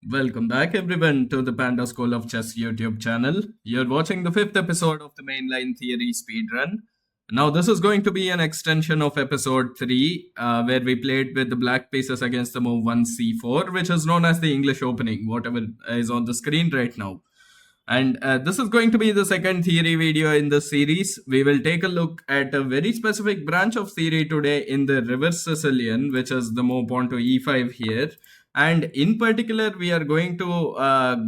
Welcome back everyone to the Panda School of Chess YouTube channel. You're watching the fifth episode of the Main Line Theory Speedrun. Now this is going to be an extension of episode 3 where we played with the black pieces against the move 1c4, which is known as the English opening, whatever is on the screen right now. And this is going to be the second theory video in the series. We will take a look at a very specific branch of theory today in the reverse Sicilian, which is the move pawn to e5 here. And in particular, we are going to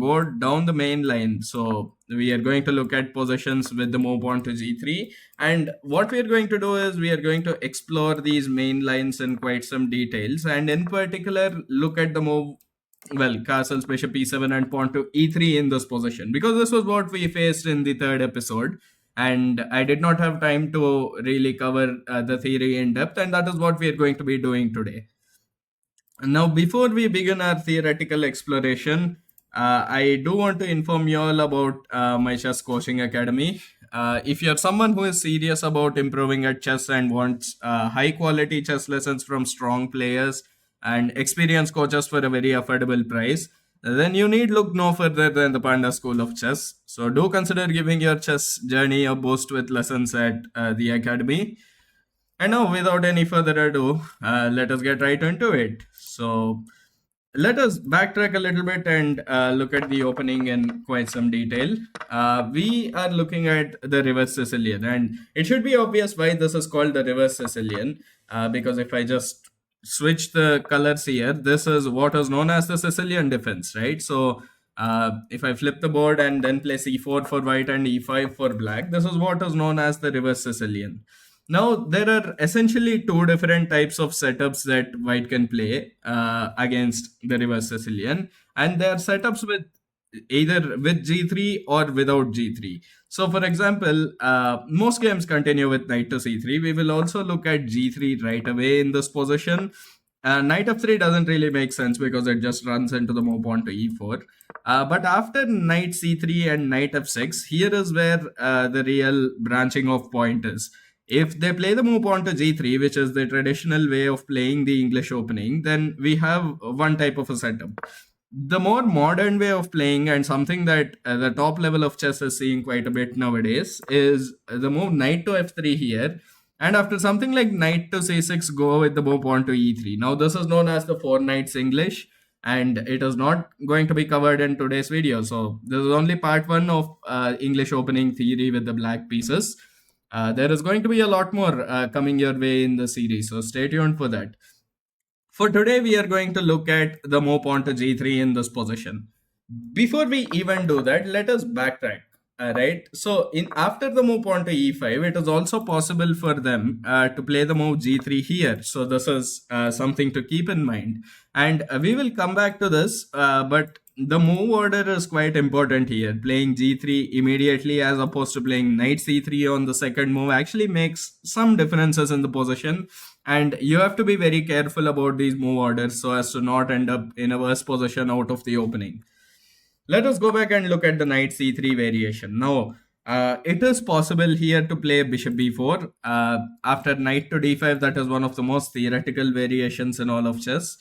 go down the main line. So we are going to look at positions with the move pawn to g3. And what we are going to do is we are going to explore these main lines in quite some details. And in particular, look at the move castles bishop e7 and pawn to e3 in this position, because this was what we faced in the third episode and I did not have time to really cover the theory in depth, and that is what we are going to be doing today. Now, before we begin our theoretical exploration, I do want to inform you all about my chess coaching academy. If you're someone who is serious about improving at chess and wants high quality chess lessons from strong players and experienced coaches for a very affordable price, then you need look no further than the Panda School of Chess. So do consider giving your chess journey a boost with lessons at the academy. And now, without any further ado, let us get right into it. So let us backtrack a little bit and look at the opening in quite some detail. We are looking at the reverse Sicilian, and it should be obvious why this is called the reverse Sicilian, because if I just switch the colors here, this is what is known as the Sicilian defense, right? So if I flip the board and then play c4 for white and e5 for black, this is what is known as the reverse Sicilian. Now, there are essentially two different types of setups that white can play against the reverse Sicilian, and they are setups with either with g3 or without g3. So, for example, most games continue with knight to c3. We will also look at g3 right away in this position. Knight f3 doesn't really make sense because it just runs into the move pawn to e4. But after knight c3 and knight f6, here is where the real branching of point is. If they play the move pawn to g3, which is the traditional way of playing the English opening, then we have one type of a setup. The more modern way of playing, and something that the top level of chess is seeing quite a bit nowadays, is the move knight to f3 here. And after something like knight to c6, go with the move pawn to e3. Now, this is known as the four knights English, and it is not going to be covered in today's video. So, this is only part 1 of English opening theory with the black pieces. There is going to be a lot more coming your way in the series, so stay tuned for that. For today, we are going to look at the move pawn to g3 in this position. Before we even do that, let us backtrack. Right. So, in after the move pawn to e5, it is also possible for them to play the move g3 here. So, this is something to keep in mind, and we will come back to this. But the move order is quite important here. Playing g3 immediately as opposed to playing knight c3 on the second move actually makes some differences in the position, and you have to be very careful about these move orders so as to not end up in a worse position out of the opening. Let us go back and look at the knight c3 variation. Now, it is possible here to play bishop b4 after knight to d5. That is one of the most theoretical variations in all of chess.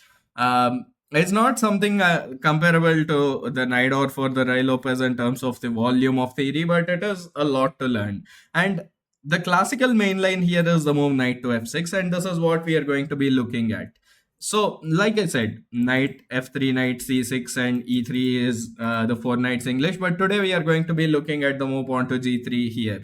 It's not something comparable to the knight or for the Ruy Lopez in terms of the volume of theory, but it is a lot to learn. And the classical main line here is the move knight to f6, and this is what we are going to be looking at. So, like I said, knight f3, knight c6, and e3 is the four knights English. But today we are going to be looking at the move pawn to g3 here.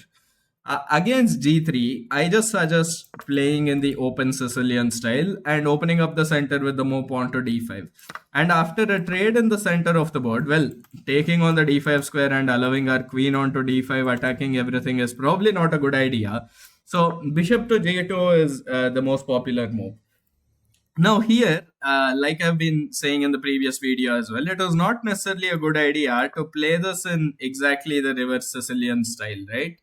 Against g3, I just suggest playing in the open Sicilian style and opening up the center with the move pawn to d5. And after a trade in the center of the board, well, taking on the d5 square and allowing our queen onto d5, attacking everything is probably not a good idea. So, bishop to g2 is the most popular move. Now here, like I've been saying in the previous video as well, it is not necessarily a good idea to play this in exactly the reverse Sicilian style, right?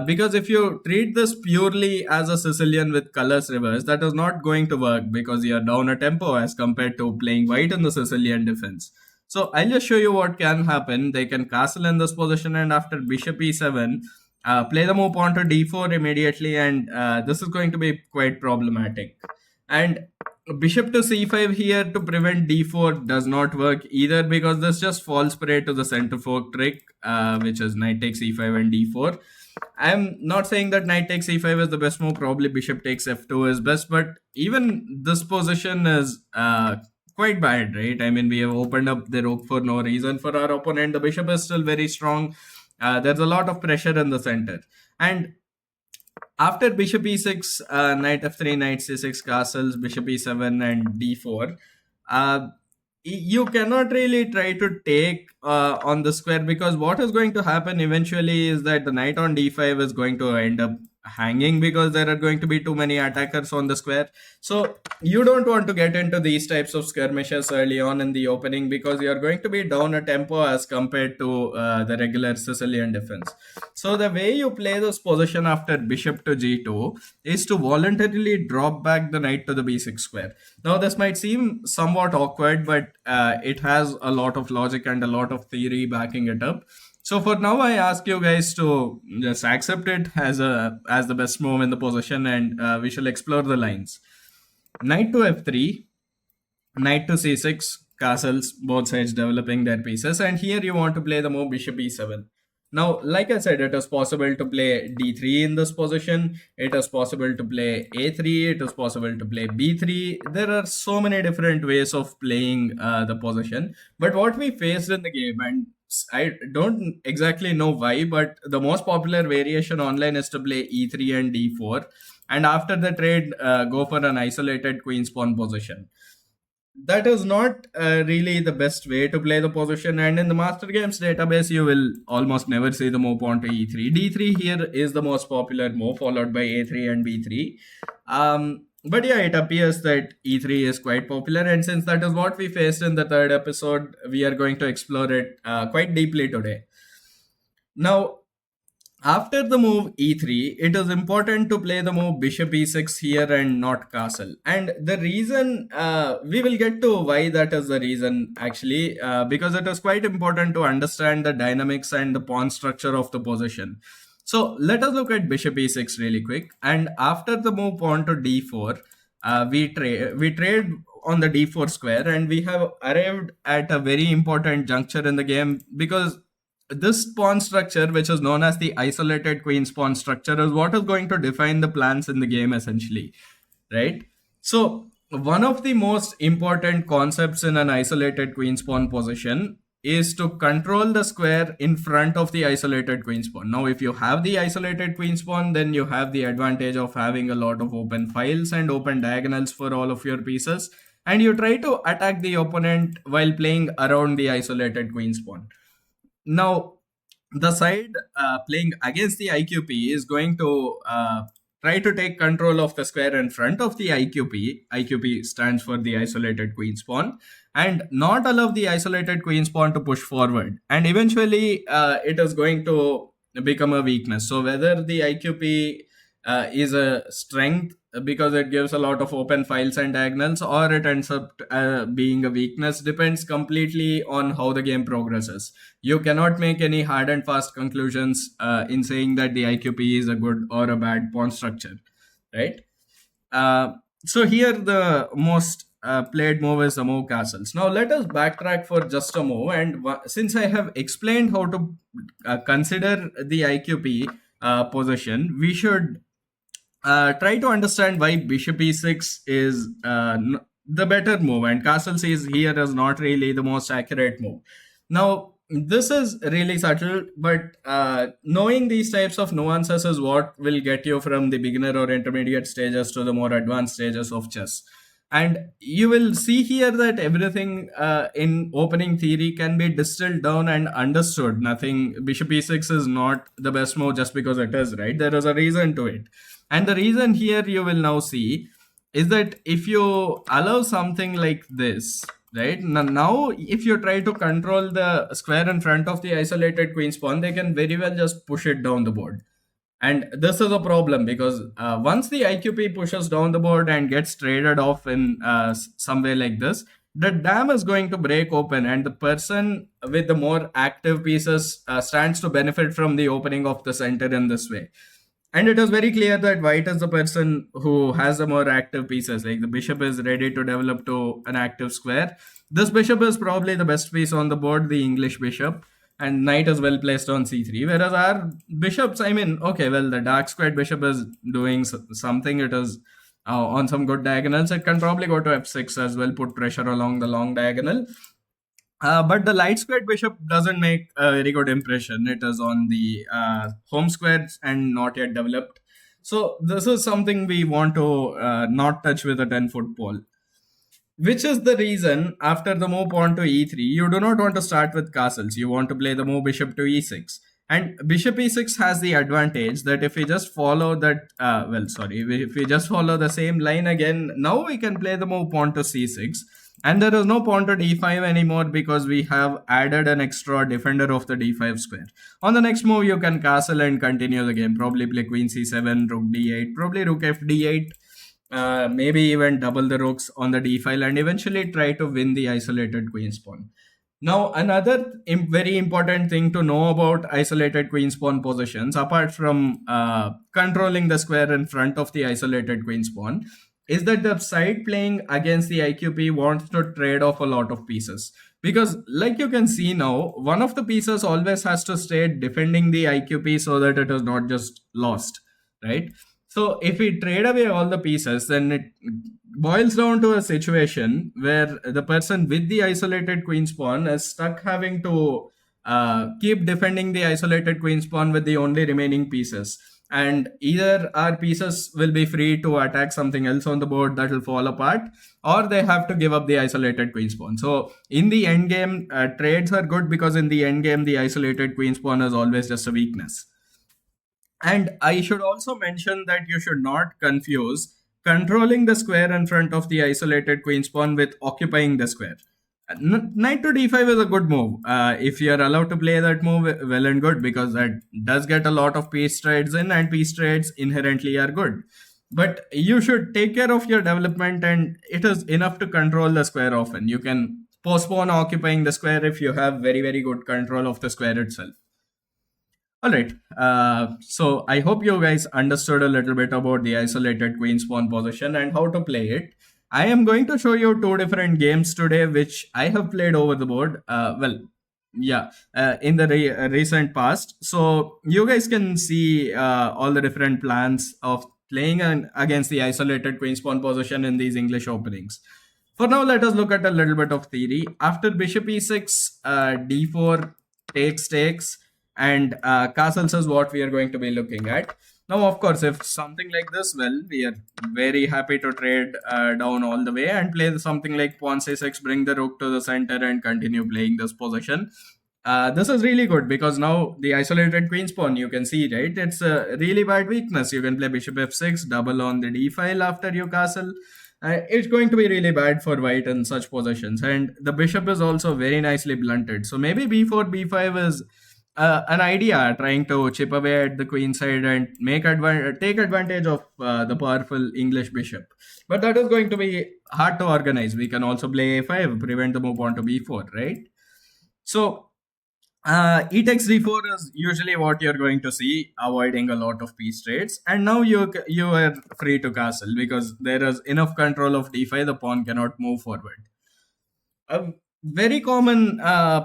Because if you treat this purely as a Sicilian with colors reverse, that is not going to work because you are down a tempo as compared to playing white in the Sicilian defense. So I'll just show you what can happen. They can castle in this position, and after bishop e7, play the move pawn to d4 immediately, and this is going to be quite problematic. And bishop to c5 here to prevent d4 does not work either, because this just falls prey to the center fork trick, which is knight takes e5 and d4. I'm not saying that knight takes e5 is the best move. Probably bishop takes f2 is best, but even this position is quite bad, right? I mean, we have opened up the rook for no reason for our opponent. The bishop is still very strong. There's a lot of pressure in the center. And after bishop e6, knight f3, knight c6 castles, bishop e7 and d4, uh, you cannot really try to take on the square, because what is going to happen eventually is that the knight on d5 is going to end up hanging, because there are going to be too many attackers on the square. So you don't want to get into these types of skirmishes early on in the opening, because you are going to be down a tempo as compared to the regular Sicilian defense. So the way you play this position after bishop to g2 is to voluntarily drop back the knight to the b6 square. Now this might seem somewhat awkward, but it has a lot of logic and a lot of theory backing it up. So for now, I ask you guys to just accept it as the best move in the position, and we shall explore the lines. Knight to f3, knight to c6, castles, both sides developing their pieces, and here you want to play the move bishop e7. Now, like I said, it is possible to play d3 in this position. It is possible to play a3. It is possible to play b3. There are so many different ways of playing the position. But what we faced in the game, and I don't exactly know why, but the most popular variation online is to play e3 and d4. And after the trade, go for an isolated queen's pawn position. That is not really the best way to play the position, and in the master games database you will almost never see the move pawn to e3. d3 here is the most popular move, followed by a3 and b3. But yeah, it appears that e3 is quite popular, and since that is what we faced in the third episode, we are going to explore it quite deeply today. Now, after the move e3, it is important to play the move bishop e6 here and not castle. And the reason, we will get to why that is the reason actually, because it is quite important to understand the dynamics and the pawn structure of the position. So let us look at bishop e6 really quick. And after the move pawn to d4, we trade on the d4 square, and we have arrived at a very important juncture in the game, because this pawn structure, which is known as the isolated queen's pawn structure, is what is going to define the plans in the game essentially, right? So one of the most important concepts in an isolated queen's pawn position is to control the square in front of the isolated queen's pawn. Now, if you have the isolated queen's pawn, then you have the advantage of having a lot of open files and open diagonals for all of your pieces, and you try to attack the opponent while playing around the isolated queen's pawn. Now, the side playing against the IQP is going to try to take control of the square in front of the IQP. IQP stands for the isolated queen's pawn, and not allow the isolated queen's pawn to push forward. And eventually, it is going to become a weakness. So whether the IQP is a strength because it gives a lot of open files and diagonals, or it ends up being a weakness, depends completely on how the game progresses. You cannot make any hard and fast conclusions in saying that the IQP is a good or a bad pawn structure, right? So here the most played move is the move castles. Now let us backtrack for just a move, and since I have explained how to consider the IQP position, we should try to understand why bishop e6 is the better move, and castles is here is not really the most accurate move. Now, this is really subtle, but knowing these types of nuances is what will get you from the beginner or intermediate stages to the more advanced stages of chess. And you will see here that everything in opening theory can be distilled down and understood. Nothing, bishop e6 is not the best move just because it is, right? There is a reason to it. And the reason here you will now see is that if you allow something like this, right? Now, if you try to control the square in front of the isolated queen's pawn, they can very well just push it down the board. And this is a problem, because once the IQP pushes down the board and gets traded off in some way like this, the dam is going to break open, and the person with the more active pieces stands to benefit from the opening of the center in this way. And it is very clear that white is the person who has the more active pieces. Like the bishop is ready to develop to an active square. This bishop is probably the best piece on the board, the English bishop, and knight is well placed on c3. Whereas our bishops, I mean, okay, well, the dark squared bishop is doing something. It is on some good diagonals. It can probably go to f6 as well, put pressure along the long diagonal. But the light squared bishop doesn't make a very good impression. It is on the home squares and not yet developed. So this is something we want to not touch with a 10-foot pole. Which is the reason after the move pawn to e3, you do not want to start with castles. You want to play the move bishop to e6. And bishop e6 has the advantage that if we just follow that, if we just follow the same line again, now we can play the move pawn to c6. And there is no pawn to d5 anymore because we have added an extra defender of the d5 square. On the next move, you can castle and continue the game. Probably play queen c7, rook d8, probably rook f d8. Maybe even double the rooks on the d file and eventually try to win the isolated queen's pawn. Now, another very important thing to know about isolated queen's pawn positions, apart from controlling the square in front of the isolated queen's pawn, is that the side playing against the IQP wants to trade off a lot of pieces. Because, like you can see now, one of the pieces always has to stay defending the IQP so that it is not just lost, right? So if we trade away all the pieces, then it boils down to a situation where the person with the isolated queen's pawn is stuck having to keep defending the isolated queen's pawn with the only remaining pieces. And either our pieces will be free to attack something else on the board that will fall apart, or they have to give up the isolated queen's pawn. So in the end game, trades are good because in the end game, the isolated queen's pawn is always just a weakness. And I should also mention that you should not confuse controlling the square in front of the isolated queen's pawn with occupying the square. Knight to d5 is a good move. If you are allowed to play that move, well and good, because that does get a lot of piece trades in, and piece trades inherently are good. But you should take care of your development, and it is enough to control the square often. You can postpone occupying the square if you have very, very good control of the square itself. All right. So I hope you guys understood a little bit about the isolated queen's pawn position and how to play it. I am going to show you two different games today, which I have played over the board. In the recent past. So you guys can see all the different plans of playing against the isolated queen's pawn position in these English openings. For now, let us look at a little bit of theory. After bishop e6, d4 takes, and castles is what we are going to be looking at. Now, of course, if something like this, well, we are very happy to trade down all the way and play something like pawn c6, bring the rook to the center and continue playing this position. This is really good because now the isolated queen's pawn, you can see, right? It's a really bad weakness. You can play bishop f6, double on the d file after you castle. It's going to be really bad for white in such positions. And the bishop is also very nicely blunted. So maybe b4, b5 is an idea, trying to chip away at the queen side and take advantage of the powerful English bishop. But that is going to be hard to organize. We can also play a5, prevent the move on to b4, right? So e takes d4 is usually what you're going to see, avoiding a lot of piece trades. And now you are free to castle because there is enough control of d5. The pawn cannot move forward. A very common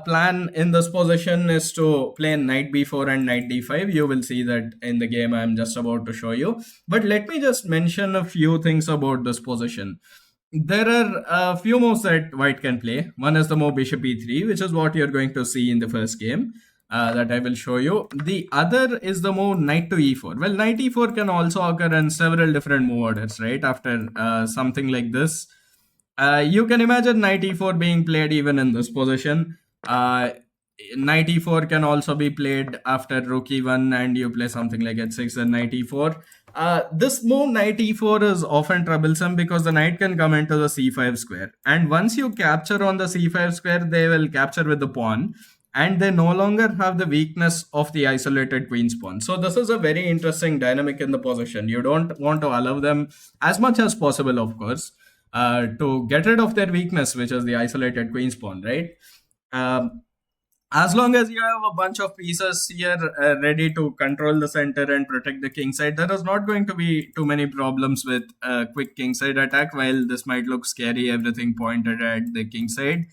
plan in this position is to play knight b4 and knight d5. You will see that in the game I'm just about to show you. But let me just mention a few things about this position. There are a few moves that white can play. One is the move bishop e3, which is what you're going to see in the first game that I will show you. The other is the move knight to e4. Well, knight e4 can also occur in several different move orders, right? After something like this. You can imagine knight e4 being played even in this position. Knight e4 can also be played after rook e1 and you play something like h6 and knight e4. This move knight e4 is often troublesome because the knight can come into the c5 square. And once you capture on the c5 square, they will capture with the pawn. And they no longer have the weakness of the isolated queen's pawn. So this is a very interesting dynamic in the position. You don't want to allow them as much as possible, of course, to get rid of their weakness, which is the isolated queen's pawn, right? As long as you have a bunch of pieces here ready to control the center and protect the king side, there is not going to be too many problems with quick king side attack. While this might look scary, everything pointed at the king side,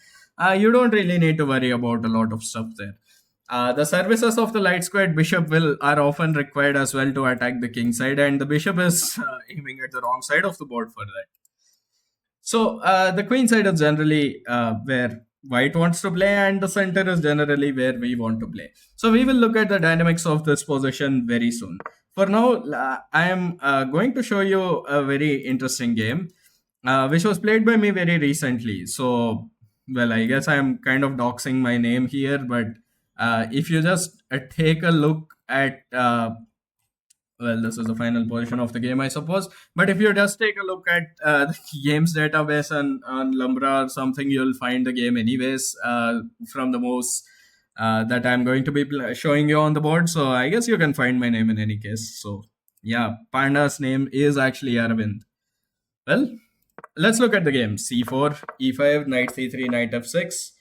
you don't really need to worry about a lot of stuff there. The services of the light squared bishop will are often required as well to attack the king side, and the bishop is aiming at the wrong side of the board for that. So the queen side is generally where white wants to play, and the center is generally where we want to play. So we will look at the dynamics of this position very soon. For now, I am going to show you a very interesting game, which was played by me very recently. So, well, I guess I am kind of doxing my name here, but if you just take a look at well, this is the final position of the game, I suppose. But if you just take a look at the games database on Lumbra or something, you'll find the game anyways from the moves that I'm going to be showing you on the board. So I guess you can find my name in any case. So yeah, Panda's name is actually Arvind. Well, let's look at the game. C4, E5, Knight C3, Knight F6,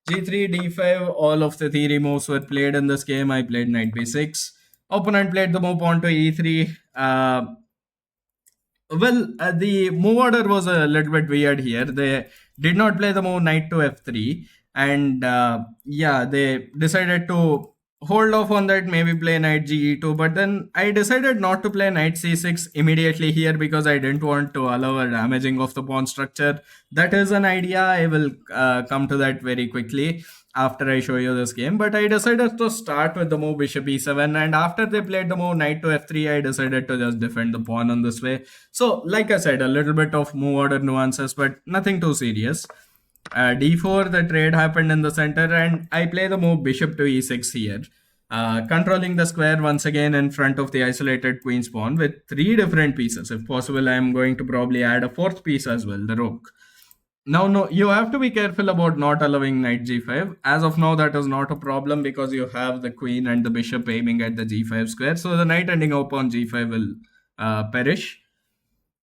G3, D5. All of the theory moves were played in this game. I played Knight B6. Opponent played the move pawn to e3. The move order was a little bit weird here. They did not play the move knight to f3, and they decided to hold off on that, maybe play knight ge2. But then I decided not to play knight c6 immediately here because I didn't want to allow a damaging of the pawn structure. That is an idea. I will come to that very quickly after I show you this game. But I decided to start with the move bishop e7, and after they played the move knight to f3, I decided to just defend the pawn on this way. So like I said, a little bit of move order nuances, but nothing too serious. D4, the trade happened in the center, and I play the move bishop to e6 here, controlling the square once again in front of the isolated queen's pawn with 3 different pieces. If possible, I am going to probably add a 4th piece as well, the rook. Now, no, you have to be careful about not allowing knight g5. As of now, that is not a problem because you have the queen and the bishop aiming at the g5 square. So the knight ending up on g5 will perish.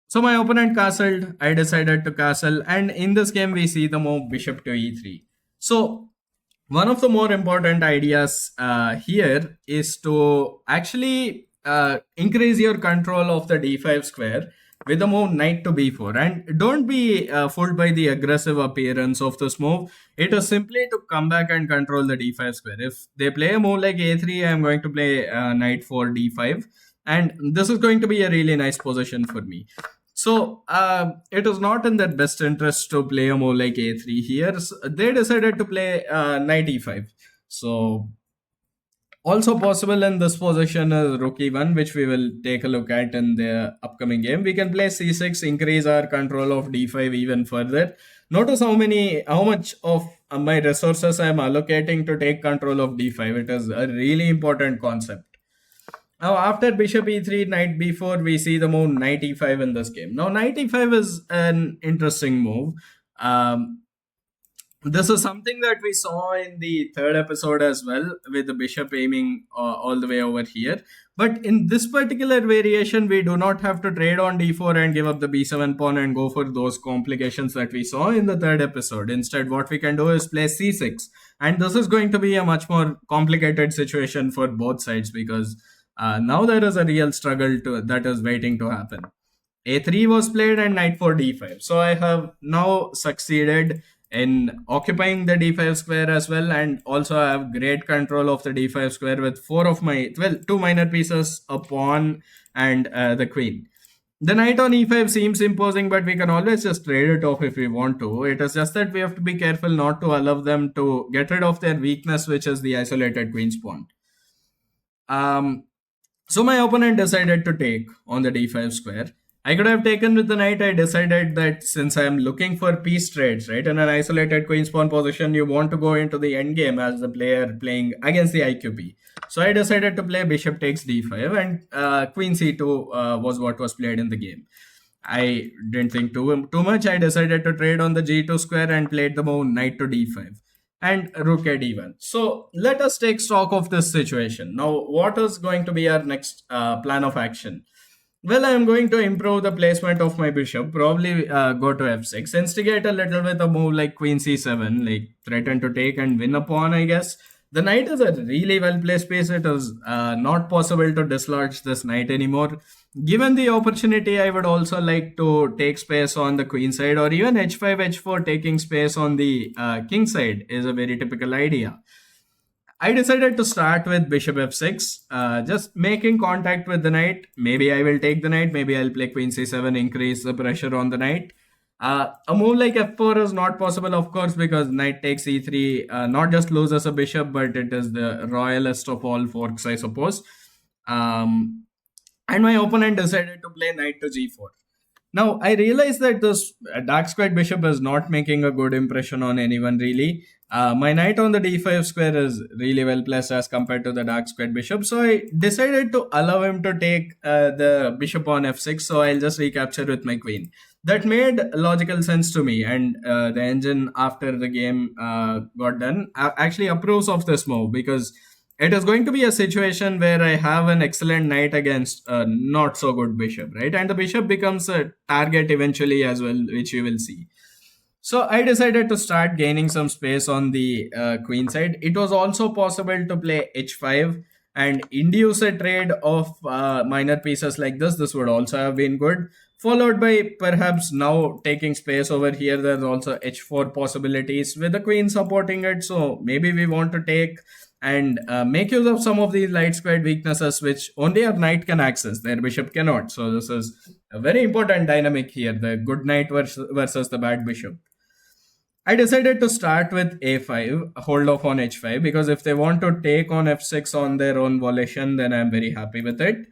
So my opponent castled, I decided to castle, and in this game we see the move bishop to e3. So one of the more important ideas here is to actually increase your control of the d5 square with the move knight to b4. And don't be fooled by the aggressive appearance of this move. It is simply to come back and control the d5 square. If they play a move like a3, I am going to play knight for d5. And this is going to be a really nice position for me. So it is not in their best interest to play a move like a3 here. So they decided to play knight e5. So also possible in this position is rook e1, which we will take a look at in the upcoming game. We can play c6, increase our control of d5 even further. Notice how much of my resources I am allocating to take control of d5. It is a really important concept. Now, after bishop e3, knight b4, we see the move knight e5 in this game. Now, knight e5 is an interesting move. This is something that we saw in the 3rd episode as well, with the bishop aiming all the way over here. But in this particular variation, we do not have to trade on d4 and give up the b7 pawn and go for those complications that we saw in the 3rd episode. Instead, what we can do is play c6. And this is going to be a much more complicated situation for both sides because now there is a real struggle that is waiting to happen. A3 was played and knight for d5. So I have now succeeded in occupying the d5 square as well, and also I have great control of the d5 square with 2 minor pieces, a pawn, and the queen. The knight on e5 seems imposing, but we can always just trade it off if we want to. It is just that we have to be careful not to allow them to get rid of their weakness, which is the isolated queen's pawn. So my opponent decided to take on the d5 square. I could have taken with the knight. I decided that since I am looking for piece trades, right, in an isolated queen's pawn position, you want to go into the endgame as the player playing against the IQP. So I decided to play bishop takes d5, and queen c2 was what was played in the game. I didn't think too much. I decided to trade on the g2 square and played the move knight to d5 and rook at e1. So let us take stock of this situation. Now, what is going to be our next plan of action? Well, I am going to improve the placement of my bishop, probably go to f6, instigate a little with a move like queen c7, like threaten to take and win a pawn, I guess. The knight is a really well placed piece. It is not possible to dislodge this knight anymore. Given the opportunity, I would also like to take space on the queen side, or even h5, h4, taking space on the king side is a very typical idea. I decided to start with bishop f6, just making contact with the knight. Maybe I will take the knight, maybe I'll play queen c7, increase the pressure on the knight. A move like f4 is not possible, of course, because knight takes e3 not just loses a bishop, but it is the royalest of all forks, I suppose. Um, and my opponent decided to play knight to g4. Now, I realize that this dark squared bishop is not making a good impression on anyone, really. My knight on the d5 square is really well placed as compared to the dark squared bishop. So I decided to allow him to take the bishop on f6. So I'll just recapture with my queen. That made logical sense to me. And the engine, after the game got done, actually approves of this move, because it is going to be a situation where I have an excellent knight against a not so good bishop, right? And the bishop becomes a target eventually as well, which you will see. So I decided to start gaining some space on the queen side. It was also possible to play h5 and induce a trade of minor pieces like this. This would also have been good. Followed by perhaps now taking space over here. There's also h4 possibilities with the queen supporting it. So maybe we want to take and make use of some of these light squared weaknesses which only a knight can access. Their bishop cannot. So this is a very important dynamic here, the good knight versus the bad bishop. I decided to start with a5, hold off on h5, because if they want to take on f6 on their own volition, then I'm very happy with it.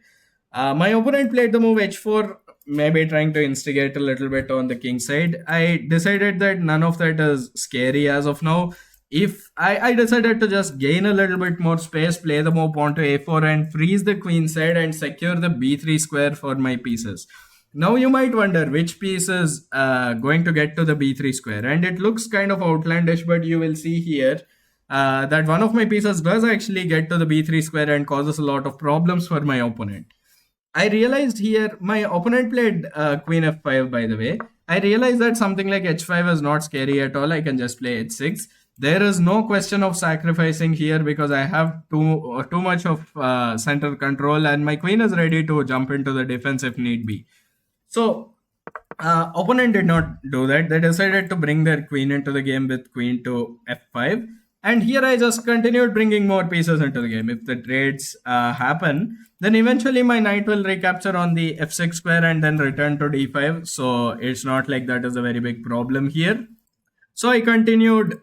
My opponent played the move h4, maybe trying to instigate a little bit on the king side. I decided that none of that is scary as of now. If I decided to just gain a little bit more space, play the move pawn to a4 and freeze the queen side and secure the b3 square for my pieces. Now you might wonder which piece is going to get to the b3 square, and it looks kind of outlandish, but you will see here that one of my pieces does actually get to the b3 square and causes a lot of problems for my opponent. I realized here, my opponent played queen f5, by the way. I realized that something like h5 is not scary at all. I can just play h6. There is no question of sacrificing here because I have too much of center control, and my queen is ready to jump into the defense if need be. So opponent did not do that. They decided to bring their queen into the game with queen to f5. And here I just continued bringing more pieces into the game. If the trades happen, then eventually my knight will recapture on the f6 square and then return to d5. So it's not like that is a very big problem here. So I continued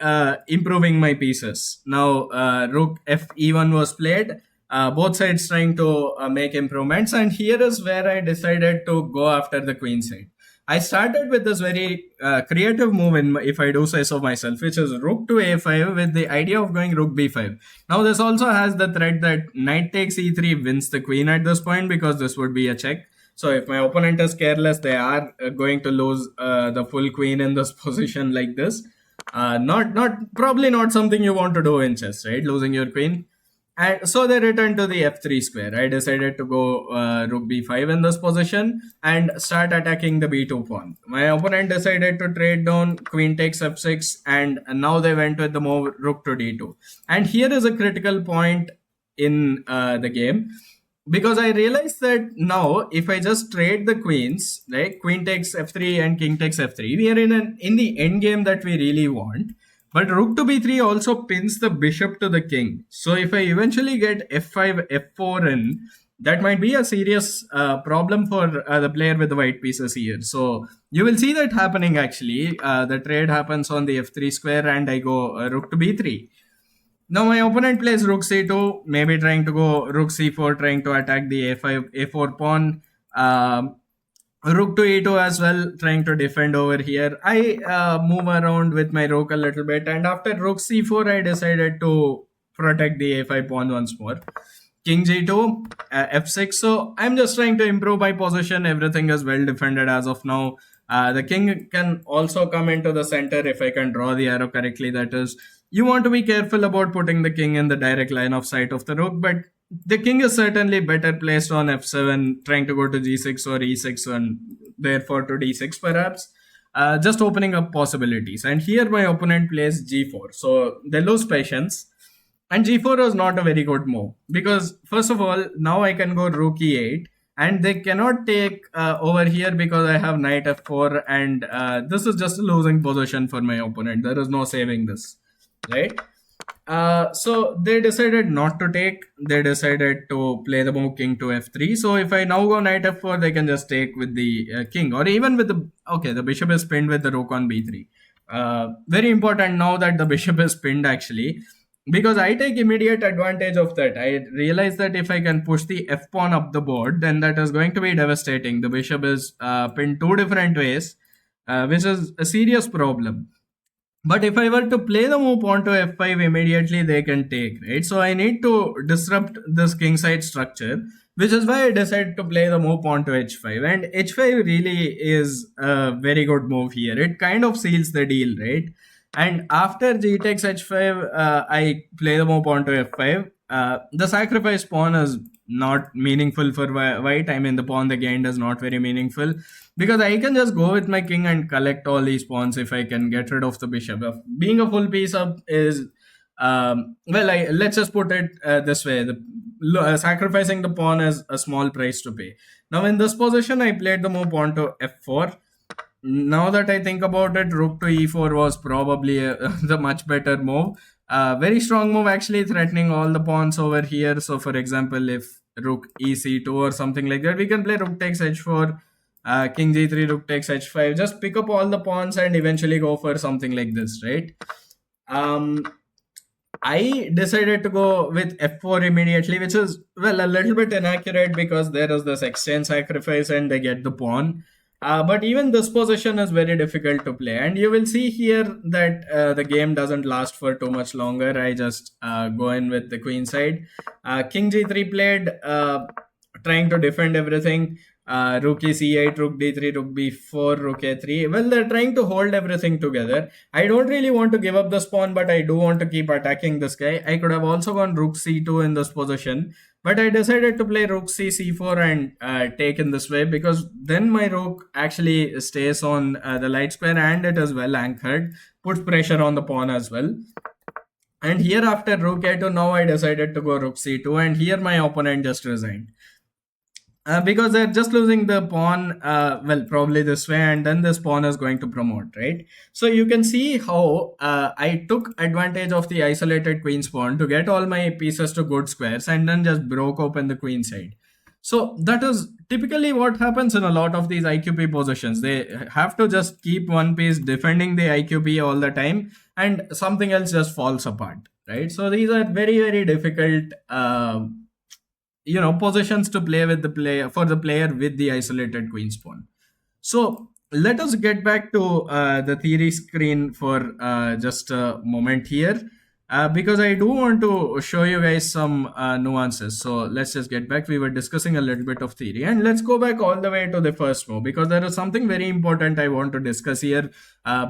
improving my pieces. Now rook fe1 was played. Both sides trying to make improvements, and here is where I decided to go after the queen side. I started with this very creative move, if I do say so myself, which is rook to a5 with the idea of going rook b5. Now this also has the threat that knight takes e3 wins the queen at this point, because this would be a check. So if my opponent is careless, they are going to lose the full queen in this position like this. Probably not something you want to do in chess, right? Losing your queen. And so they returned to the f3 square. I decided to go rook b5 in this position and start attacking the b2 pawn. My opponent decided to trade down, queen takes f6, and now they went with the move rook to d2. And here is a critical point in the game, because I realized that now if I just trade the queens, like queen takes f3 and king takes f3, we are in the end game that we really want. But rook to b3 also pins the bishop to the king. So if I eventually get f5, f4 in, that might be a serious problem for the player with the white pieces here. So you will see that happening actually. The trade happens on the f3 square and I go rook to b3. Now my opponent plays rook c2, maybe trying to go rook c4, trying to attack the a5, a4 pawn. Rook to e2 as well, trying to defend over here. I move around with my rook a little bit, and after rook c4, I decided to protect the a5 pawn once more. King g2, f6. So I'm just trying to improve my position. Everything is well defended as of now. The king can also come into the center if I can draw the arrow correctly. That is, you want to be careful about putting the king in the direct line of sight of the rook, but the king is certainly better placed on f7, trying to go to g6 or e6 and therefore to d6 perhaps, just opening up possibilities. And here my opponent plays g4. So they lose patience. And g4 is not a very good move because first of all, now I can go rook e8, and they cannot take over here because I have knight f4, and this is just a losing position for my opponent. There is no saving this, right? So they decided not to take. They decided to play the move king to f3. So if I now go knight f4, they can just take with the king, or even with the okay. The bishop is pinned with the rook on b3. Very important now that the bishop is pinned actually, because I take immediate advantage of that. I realize that if I can push the f pawn up the board, then that is going to be devastating. The bishop is pinned two different ways, which is a serious problem. But if I were to play the move pawn to f5 immediately, they can take, right? So I need to disrupt this king side structure, which is why I decided to play the move pawn to h5. And h5 really is a very good move here. It kind of seals the deal, right? And after g takes h5, I play the move pawn to f5. The sacrifice pawn is not meaningful for white. I mean, the pawn they gained is not very meaningful, because I can just go with my king and collect all these pawns if I can get rid of the bishop. Being a full piece up is, let's just put it this way. Sacrificing the pawn is a small price to pay. Now in this position, I played the move pawn to f4. Now that I think about it, rook to e4 was probably the much better move. Very strong move actually, threatening all the pawns over here. So for example, if rook ec2 or something like that, we can play rook takes h4, king g3, rook takes h5. Just pick up all the pawns and eventually go for something like this, right? I decided to go with f4 immediately, which is, well, a little bit inaccurate because there is this exchange sacrifice and they get the pawn. But even this position is very difficult to play. And you will see here that the game doesn't last for too much longer. I just go in with the queen side. King g3 played, trying to defend everything. Rook c8, rook d3, rook b4, rook a3. Well, they're trying to hold everything together. I don't really want to give up this pawn, but I do want to keep attacking this guy. I could have also gone rook c2 in this position, but I decided to play rook c4 and take in this way, because then my rook actually stays on the light square and it is well anchored, puts pressure on the pawn as well. And here after rook a2, now I decided to go rook c2, and here my opponent just resigned. Because they're just losing the pawn, probably this way, and then this pawn is going to promote, right? So you can see how I took advantage of the isolated queen's pawn to get all my pieces to good squares and then just broke open the queen side. So that is typically what happens in a lot of these IQP positions. They have to just keep one piece defending the IQP all the time, and something else just falls apart, right? So these are very, very difficult positions to play with the player, for the player with the isolated queen's pawn. So let us get back to the theory screen for just a moment here, because I do want to show you guys some nuances. So let's just get back. We were discussing a little bit of theory, and let's go back all the way to the first move, because there is something very important I want to discuss here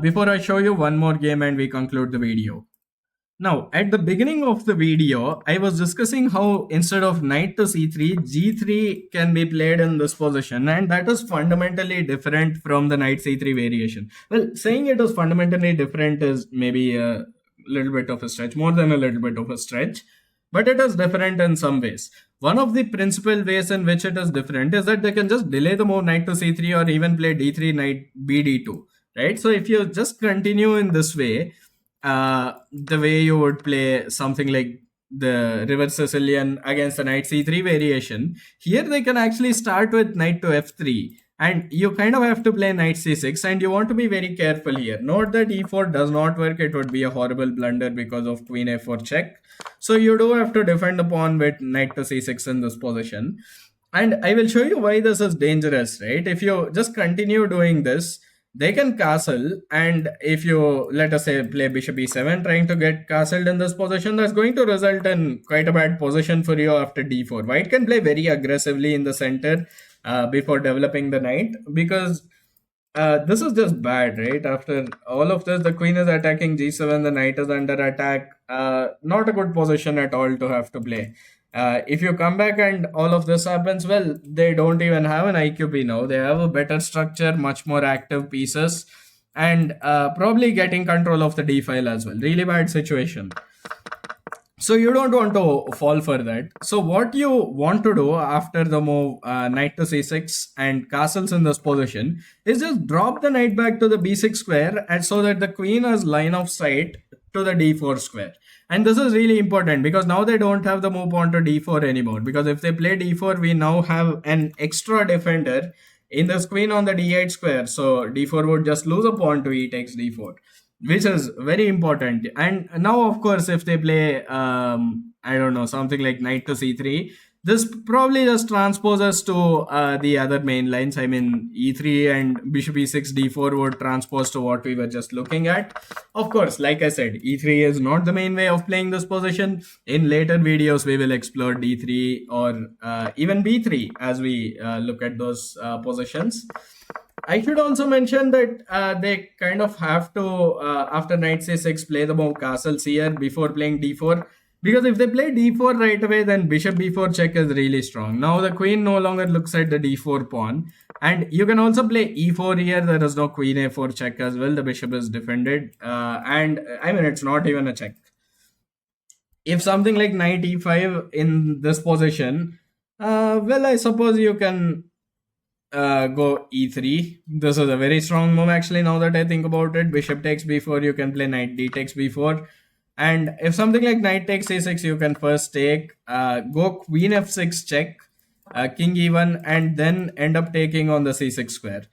before I show you one more game and we conclude the video. Now, at the beginning of the video, I was discussing how instead of knight to c3, g3 can be played in this position, and that is fundamentally different from the knight c3 variation. Well, saying it is fundamentally different is maybe a little bit of a stretch, more than a little bit of a stretch, but it is different in some ways. One of the principal ways in which it is different is that they can just delay the move knight to c3 or even play d3, knight bd2, right? So if you just continue in this way, the way you would play something like the reverse Sicilian against the knight c3 variation, here they can actually start with knight to f3, and you kind of have to play knight c6, and you want to be very careful here. Note that e4 does not work. It would be a horrible blunder because of queen a4 check. So you do have to defend the pawn with knight to c6 in this position, and I will show you why this is dangerous, right? If you just continue doing this, they can castle, and if you, let us say, play bishop e7 trying to get castled in this position, that's going to result in quite a bad position for you after d4. White can play very aggressively in the center before developing the knight, because this is just bad, right? After all of this, the queen is attacking g7, the knight is under attack. Not a good position at all to have to play. If you come back and all of this happens, well, they don't even have an IQP now. They have a better structure, much more active pieces, and probably getting control of the d file as well. Really bad situation. So you don't want to fall for that. So what you want to do after the move knight to c6 and castles in this position is just drop the knight back to the b6 square, and so that the queen has line of sight to the d4 square. And this is really important because now they don't have the move pawn to d4 anymore, because if they play d4 we now have an extra defender in this queen on the d8 square. So d4 would just lose a pawn to e takes d4, which is very important. And now, of course, if they play, I don't know, something like knight to c3, this probably just transposes to the other main lines. I mean, e3 and bishop e6, d4 would transpose to what we were just looking at. Of course, like I said, e3 is not the main way of playing this position. In later videos, we will explore d3 or even b3 as we look at those positions. I should also mention that they kind of have to, after knight c6, play the move castles here before playing d4. Because if they play d4 right away, then bishop b4 check is really strong. Now the queen no longer looks at the d4 pawn. And you can also play e4 here. There is no queen a4 check as well. The bishop is defended. And I mean, it's not even a check. If something like knight e5 in this position, well, I suppose you can go e3. This is a very strong move actually, now that I think about it. Bishop takes b4, you can play knight d takes b4. And if something like knight takes a6, you can first take, go queen f6 check, king e1, and then end up taking on the c6 square.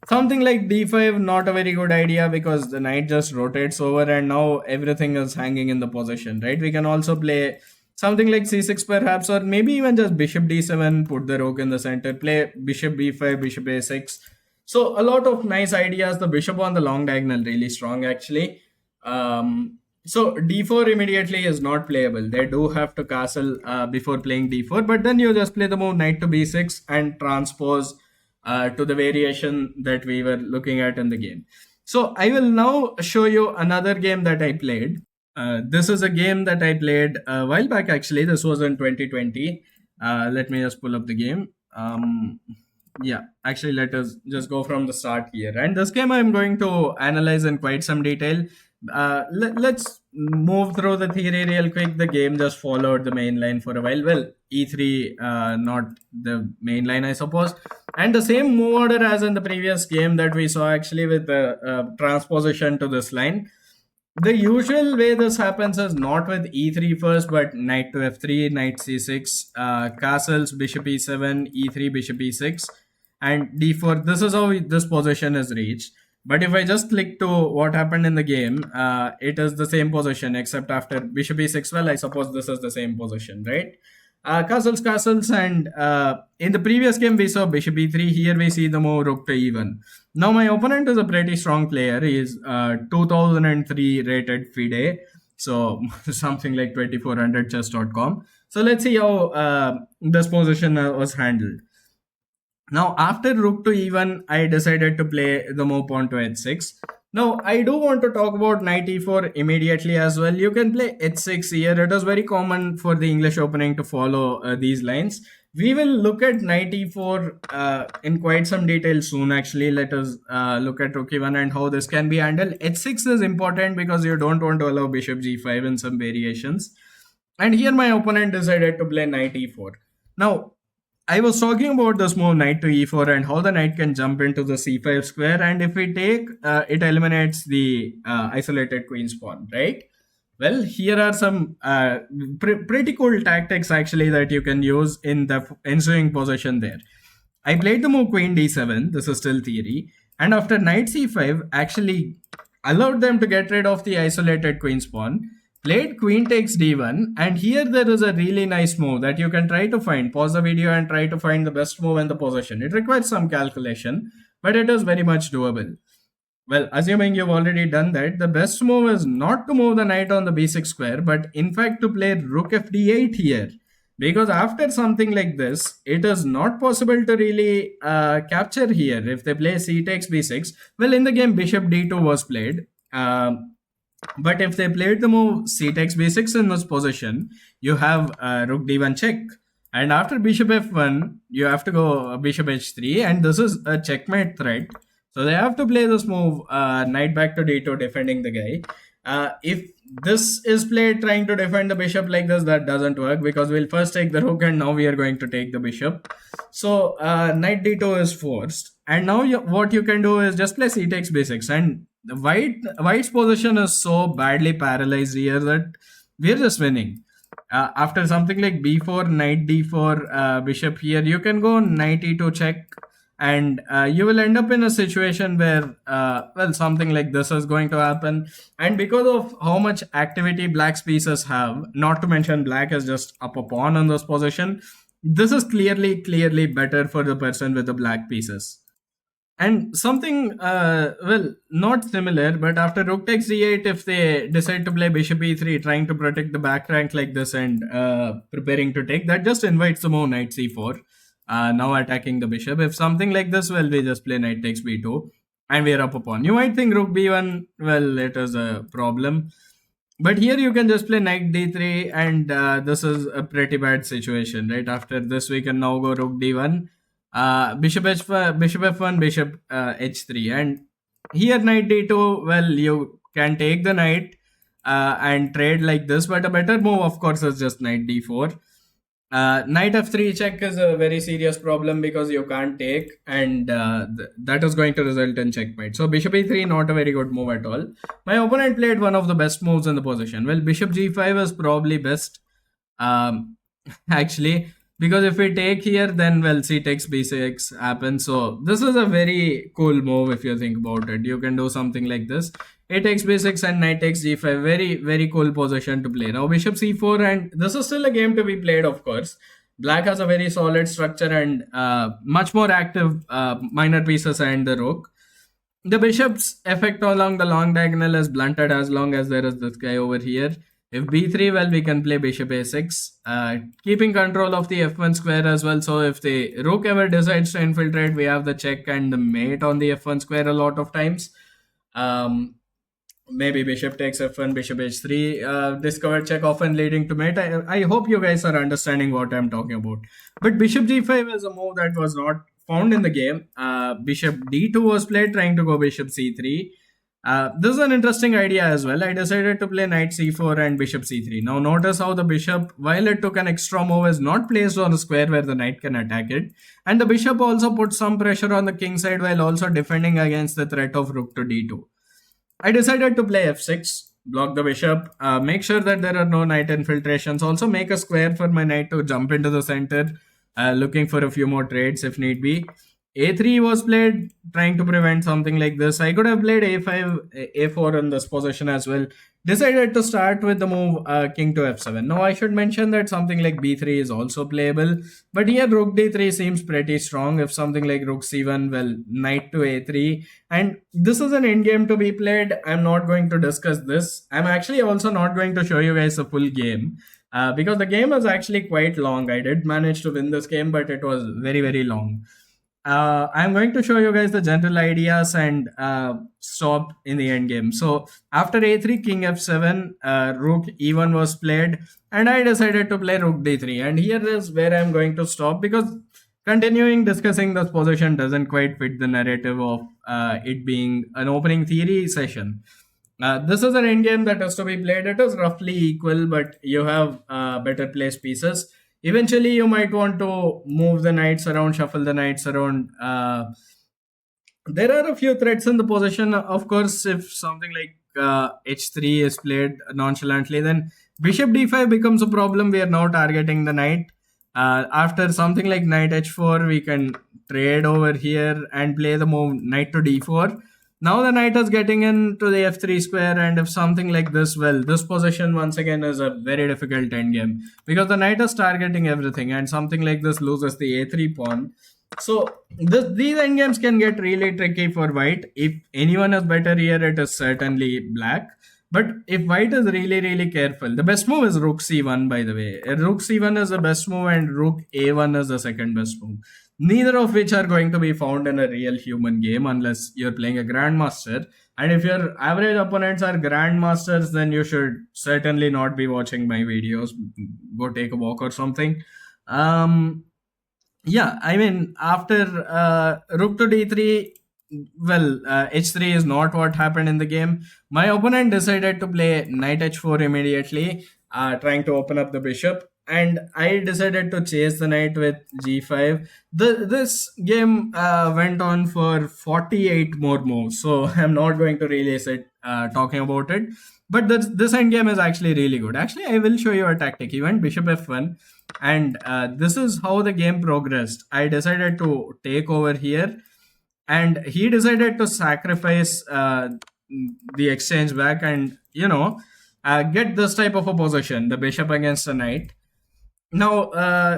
Something like d5, not a very good idea because the knight just rotates over and now everything is hanging in the position, right? We can also play something like c6 perhaps, or maybe even just bishop d7, put the rook in the center, play bishop b5, bishop a6. So a lot of nice ideas. The bishop on the long diagonal really strong actually. So d4 immediately is not playable. They do have to castle before playing d4, but then you just play the move knight to b6 and transpose to the variation that we were looking at in the game. So I will now show you another game that I played. This is a game that I played a while back actually. This was in 2020. Let me just pull up the game. Yeah, actually let us just go from the start here. And this game I'm going to analyze in quite some detail. Let's move through the theory real quick. The game just followed the main line for a while. Well, e3, not the main line, I suppose. And the same move order as in the previous game that we saw actually, with the transposition to this line. The usual way this happens is not with e3 first, but knight to f3, knight c6, castles, bishop e7, e3, bishop e6, and d4. This is how this position is reached. But if I just click to what happened in the game, it is the same position except after bishop e6. Well, I suppose this is the same position, right? Castles, and in the previous game we saw bishop e3. Here we see the move rook to e1. Now my opponent is a pretty strong player. He is 2003 rated FIDE, so something like 2400chess.com. So let's see how this position was handled. Now after rook to e1, I decided to play the move pawn to h6. Now, I do want to talk about knight e4 immediately as well. You can play h6 here. It is very common for the English opening to follow these lines. We will look at knight e4 in quite some detail soon actually. Let us look at rook e1 and how this can be handled. h6 is important because you don't want to allow bishop g5 in some variations. And here my opponent decided to play knight e4. Now, I was talking about this move knight to e4 and how the knight can jump into the c5 square, and if we take, it eliminates the isolated queen's pawn, right? Well, here are some pretty cool tactics actually that you can use in the ensuing position there. I played the move queen d7, this is still theory, and after knight c5 actually allowed them to get rid of the isolated queen's pawn. Played queen takes d1, and here there is a really nice move that you can try to find. Pause the video and try to find the best move in the position. It requires some calculation, but it is very much doable. Well, assuming you've already done that, the best move is not to move the knight on the b6 square, but in fact to play rook fd8 here. Because after something like this, it is not possible to really capture here. If they play c takes b6, well, in the game bishop d2 was played. But if they played the move c takes b6 in this position, you have rook d1 check. And after bishop f1, you have to go bishop h3, and this is a checkmate threat. So they have to play this move, knight back to d2, defending the guy. If this is played trying to defend the bishop like this, that doesn't work because we'll first take the rook and now we are going to take the bishop. So knight d2 is forced, and now what you can do is just play c takes b6, and the white's position is so badly paralyzed here that we're just winning. After something like b4, knight d4, bishop here, you can go knight e2 check, and you will end up in a situation where well, something like this is going to happen. And because of how much activity black's pieces have, not to mention black is just up a pawn on this position, this is clearly better for the person with the black pieces. And something, well, not similar, but after rook takes d8, if they decide to play bishop e3, trying to protect the back rank like this and preparing to take, that just invites the move knight c4, now attacking the bishop. If something like this, well, we just play knight takes b2, and we're up a pawn. You might think rook b1, well, it is a problem. But here you can just play knight d3, and this is a pretty bad situation, right? After this, we can now go rook d1, bishop h1, bishop f1, bishop h3, and here knight d2. Well, you can take the knight and trade like this, but a better move, of course, is just knight d4. Knight f3 check is a very serious problem because you can't take, and that is going to result in checkmate. So bishop e3, not a very good move at all. My opponent played one of the best moves in the position. Well, bishop g5 is probably best, actually, because if we take here, then well, c takes b6 happens. So this is a very cool move if you think about it. You can do something like this. A takes b6 and knight takes g5. Very cool position to play. Now bishop c4, and this is still a game to be played, of course. Black has a very solid structure and much more active minor pieces and the rook. The bishop's effect along the long diagonal is blunted as long as there is this guy over here. If b3, well, we can play bishop a6, keeping control of the f1 square as well. So if the rook ever decides to infiltrate, we have the check and the mate on the f1 square a lot of times. Maybe bishop takes f1, bishop h3, discovered check, often leading to mate. I hope you guys are understanding what I'm talking about. But bishop g5 is a move that was not found in the game. Bishop d2 was played, trying to go bishop c3. This is an interesting idea as well. I decided to play knight c4 and bishop c3. Now notice how the bishop, while it took an extra move, is not placed on a square where the knight can attack it. And the bishop also puts some pressure on the king side while also defending against the threat of rook to d2. I decided to play f6, block the bishop, make sure that there are no knight infiltrations, also make a square for my knight to jump into the center, looking for a few more trades if need be. A3 was played, trying to prevent something like this. I could have played a5, a4 in this position as well. Decided to start with the move king to f7. Now I should mention that something like b3 is also playable, but here rook d3 seems pretty strong. If something like rook c1, well, knight to a3, and this is an endgame to be played. I'm not going to discuss this. I'm actually also not going to show you guys a full game because the game is actually quite long. I did manage to win this game, but it was very long. I'm going to show you guys the general ideas and stop in the end game. So after a3, king f7, rook e1 was played, and I decided to play rook d3. And here is where I'm going to stop because continuing discussing this position doesn't quite fit the narrative of it being an opening theory session. This is an endgame that has to be played. It is roughly equal, but you have better placed pieces. Eventually, you might want to move the knights around, shuffle the knights around. There are a few threats in the position. Of course, if something like h3 is played nonchalantly, then bishop d5 becomes a problem. We are now targeting the knight. After something like knight h4, we can trade over here and play the move knight to d4. Now the knight is getting into the f3 square, and if something like this, well, this position once again is a very difficult endgame because the knight is targeting everything, and something like this loses the a3 pawn. So these endgames can get really tricky for white. If anyone is better here, it is certainly black. But if white is really careful, the best move is rook c1, by the way. Rook c1 is the best move and rook a1 is the second best move. Neither of which are going to be found in a real human game unless you're playing a grandmaster. And if your average opponents are grandmasters, then you should certainly not be watching my videos. Go take a walk or something. Yeah, I mean, after rook to d3, well, h3 is not what happened in the game. My opponent decided to play knight h4 immediately, trying to open up the bishop, and I decided to chase the knight with g5. This game went on for 48 more moves, so I'm not going to release it talking about it. But this end game is actually really good. Actually, I will show you a tactic. He went bishop f1, and this is how the game progressed. I decided to take over here, and he decided to sacrifice the exchange back, and get this type of a position, the bishop against a knight. Now,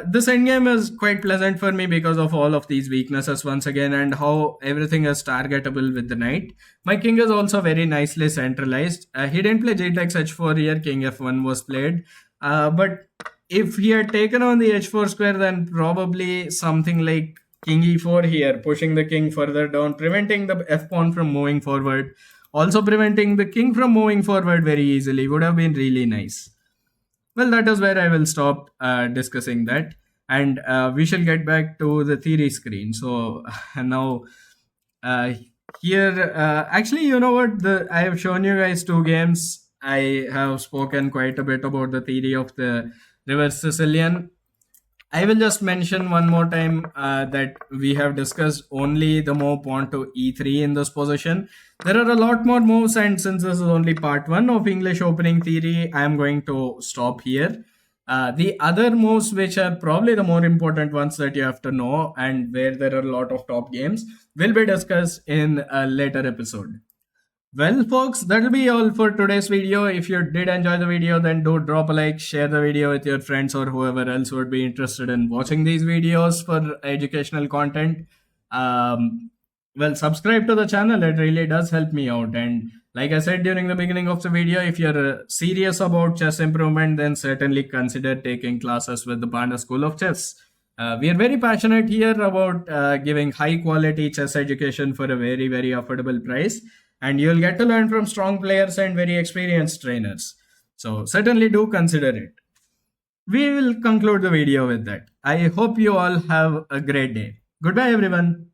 this endgame is quite pleasant for me because of all of these weaknesses once again, and how everything is targetable with the knight. My king is also very nicely centralized. He didn't play g takes h4 here, king f1 was played. But if he had taken on the h4 square, then probably something like king e4 here, pushing the king further down, preventing the f pawn from moving forward, also preventing the king from moving forward very easily, would have been really nice. Well, that is where I will stop discussing that, and we shall get back to the theory screen. So now, uh, here, actually, you know what? I have shown you guys two games. I have spoken quite a bit about the theory of the reverse Sicilian. I will just mention one more time that we have discussed only the move pawn to e3 in this position. There are a lot more moves, and since this is only part 1 of English opening theory, I am going to stop here. The other moves, which are probably the more important ones that you have to know, and where there are a lot of top games, will be discussed in a later episode. Well, folks, that'll be all for today's video. If you did enjoy the video, then do drop a like, share the video with your friends or whoever else would be interested in watching these videos for educational content. Well, subscribe to the channel. It really does help me out. And like I said during the beginning of the video, if you're serious about chess improvement, then certainly consider taking classes with the Panda School of Chess. We are very passionate here about giving high quality chess education for a very, very affordable price, and you'll get to learn from strong players and very experienced trainers. So certainly do consider it. We will conclude the video with that. I hope you all have a great day. Goodbye, everyone.